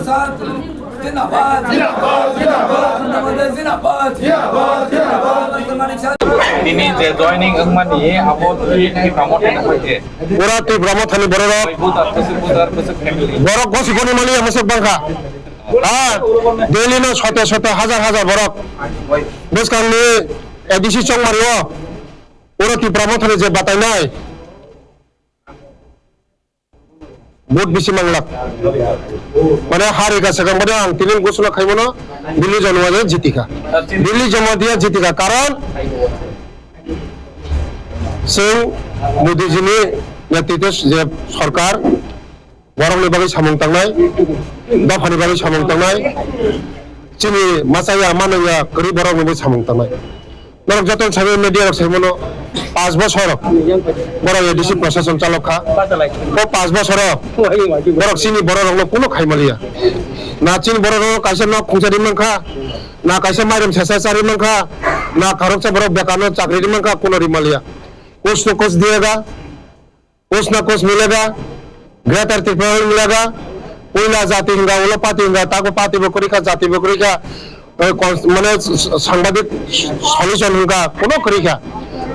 Ini je joining engmani abo tri promote na hoye. Ora tu promote hani borok. Butar family. Borok gosi koni mali masuk bangka. Daily no shota hazar borok. Bos kang ni edisi chong mario. Ora tu promote hani je batai nai. Vote bisi manglak. Mana hari ka sekarang mana ang tinin gosula khai mono Delhi jama dia jitika. Delhi jama dia jitika karon Sing Modi ji ni नेतृत्व जे सरकार बरंनि बागै सामं तांनाय दाफानि बागै सामं तांनाय चिनि मासाया मानया गरि बरंनि बागै सामं तांनाय नरक जतन साबे media सेमनो 5 বছর বড় এডিসি প্রশাসন চালকা ও 5 বছর বরক চিনি বড় রং কোনো খাইমালিয়া না চিনি বড় রং কাইসে ন খুঁজারি মানখা না কাইসে মাইরম সেসাসারি মানখা ना खरचा बरक बेकानो चाकरी मंका कोनो रिमालिया कुछ न कुछ दिएगा कुछ ना कुछ मिलेगा ग्रेटर त्रिपुरा मिलेगा कोयला जाति हिंगा ओला पाती हिंगा ताको पाती बकरी का जाति बकरी का माने सांबादिक सॉल्यूशन हिंगा कोनो करी का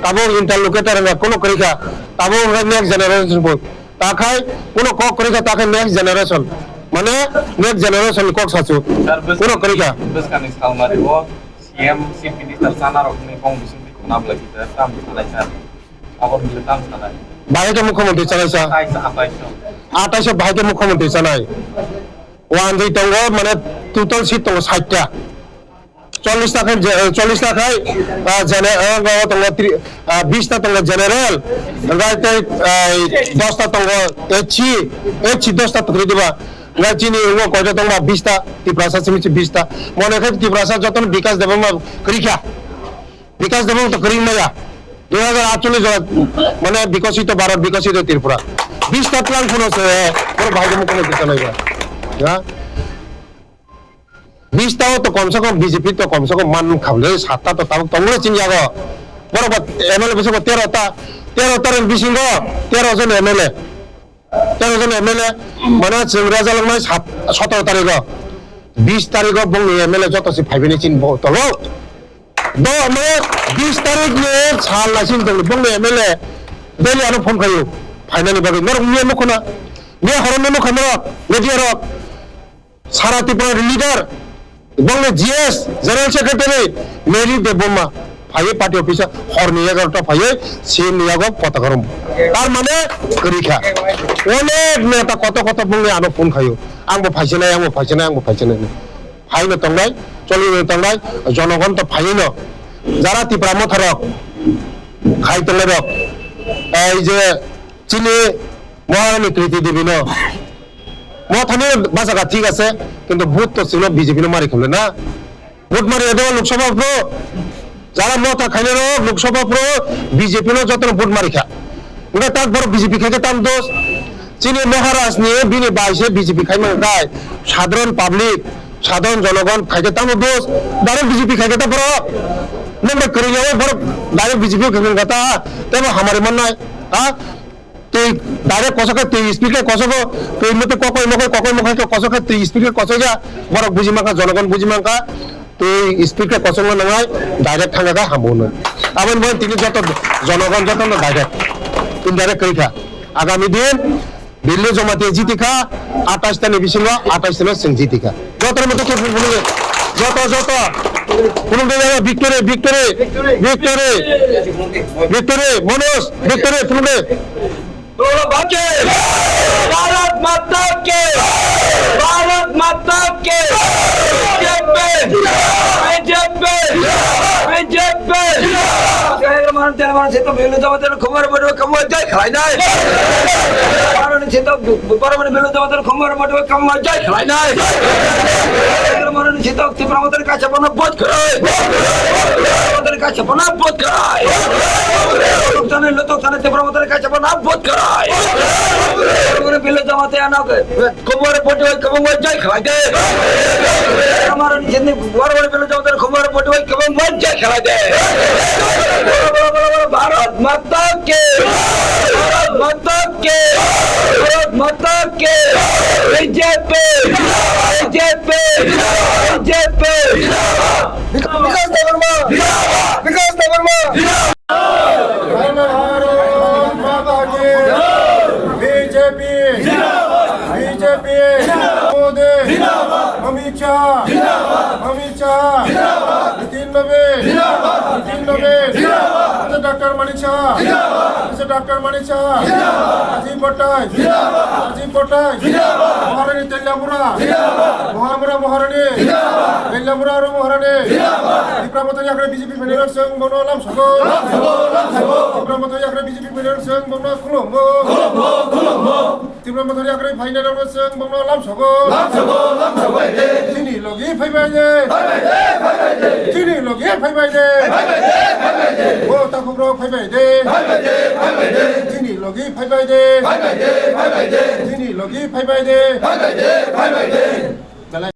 ताबो इंटरलोकेटर हिंगा कोनो करी का ताबो नेक्स्ट जनरेशन को ताखाय कोनो को करी का ताखाय नेक्स्ट जनरेशन माने नेक्स्ट जनरेशन को साचो कोनो करी का बस का निस्काल मारे वो CM Chief Minister sana rokni kong bising di kunam lagi ter tam salai sar abor mile tam salai भाई के मुख्यमंत्री चलाइसा आटाइसा भाई के मुख्यमंत्री चलाइ वान दुई तंग माने टोटल सीट तंग 60 टा 40 টাকা জেনারেল তंग 20 টা তंग জেনারেল গাইতে 10 টা তंग এচি 10 টা তকরি দিবা চিনি কয়টা তंग 20 টা ত্রিপুরা সমিতি 20 টা মনে হয় ত্রিপুরা যতন বিকাশ দেব করিকা বিকাশ দেব তো করি না 2048 মানে বিকশিত ভারত বিকশিত ত্রিপুরা 20 টা প্ল্যান শুনো পুরো ভাইকে মুখ্যমন্ত্রী চালাইবা হ্যাঁ 20 টাও তো কমসে কম বিজেপি তো কমসে কম মান খাবলে 7 টা তো তাও তংলে চিনিয়াগো বড় এমএলএ বসে 13 টা বিসিঙ্গ 13 জন এমএলএ 13 জন এমএলএ মানে চেংরাজা লংমাই 17 তারিখ 20 তারিখ বং এমএলএ যতসি ফাইবেনি চিন তলো दो मैं 20 तारीख में साल लासिन दंग बंग एमएलए डेली आनो फोन खायो फाइनली बागे नर मिया मखना ने हरन न खमरो मेडिया रो सारा त्रिपुरा लीडर बंग जीएस जनरल सेक्रेटरी मेरी देबमा फाये पार्टी ऑफिसर हरनिया गरटा फाये सीएम नियागो पतागरम तार माने करिखा अनेक नेता कत बंग आनो फोन खायो आंबो फाइसेनाय फाइनो तंगाय चलिनो तंगाय जनगण तो फाइनो যারা ত্রিপুরা মথরক খাইতলে রক এই যে চিনি মহারানী কৃতি দেবী ন মথানি বাজাকা ঠিক আছে কিন্তু ভোট তো ছিল বিজেপি মারি খেলে না ভোট মারি দেওয়া লোকসভা প্রো যারা মথা খাইলে রক লোকসভা প্রো বিজেপি যত ভোট মারি খা ওটা তার বড় বিজেপি খাইতে তার দোষ চিনি মহারাজ নিয়ে বিনি বাইশে বিজেপি খাইমা গায় সাধারণ পাবলিক সাধারণ জনগণ খাইতে তার দোষ ডাইরেক্ট বিজেপি খাইতে তা বড় नंबर करेंगे वो बड़ा डायरेक्ट बीजेपी को कहेंगे ता तब हमारे मन ना हाँ तो डायरेक्ट कसो का तो स्पीकर कसो को तो इनमें तो कोई मकोई तो कसो का तो स्पीकर कसो जा बड़ा बुझिमा का जनगण बुझिमा का तो स्पीकर कसो में नंगाई डायरेक्ट थांगा का हम बोलना अब इन बार तीन जातो जनगण जातो ना डायरेक्ट इनडायरेक्ट करी था आगामी दिन दिल्ली जमाते जीती का 28 ता निबिसिंगा 28 ता सिंह जीती का जातो में तो क्या बोलेंगे जातो victory Monos victory भारत माता के से तो बेलू जमाते खबर बड़ो कमर जाए खलाई नाय मारने से तो परमने बेलू जमाते खबर बड़ो कमर जाए खलाई नाय मारने से तो त्रिपुरा मतर का छपना बहुत कराए मतर का छपना बहुत कराए लोग थाने त्रिपुरा मतर का छपना बहुत कराए मारने बेलू जमाते आना खबर बड़ो कमर जाए खलाई दे मारने से बड़े बेलू जमाते खबर बड़ो कमर जाए खलाई दे भारत माता के बीजेपी বিজেপি বিজেপি বিকাশ দেববর্মা বিকাশ দেববর্মা भारत माता की बीजेपी बीजेपी मोदी अमित शाह नितिन नवीन डॉक्टर मणि शाह राजीव पट्टाई महारानी तेल्यामुरा महारानी तेल्यामुरा और महारानी त्रिपुरा याकडे बीजेपी फेडरल संघ बनवला सगो त्रिपुरा याकडे बीजेपी फेडरल संघ बनवला खुलुमो त्रिपुरा याकडे फाइनल संघ बनवला सगो दिनै लगे फैबाय दे ओ ताखुब्रो फैबाय दे दिनै लगे फैबाय दे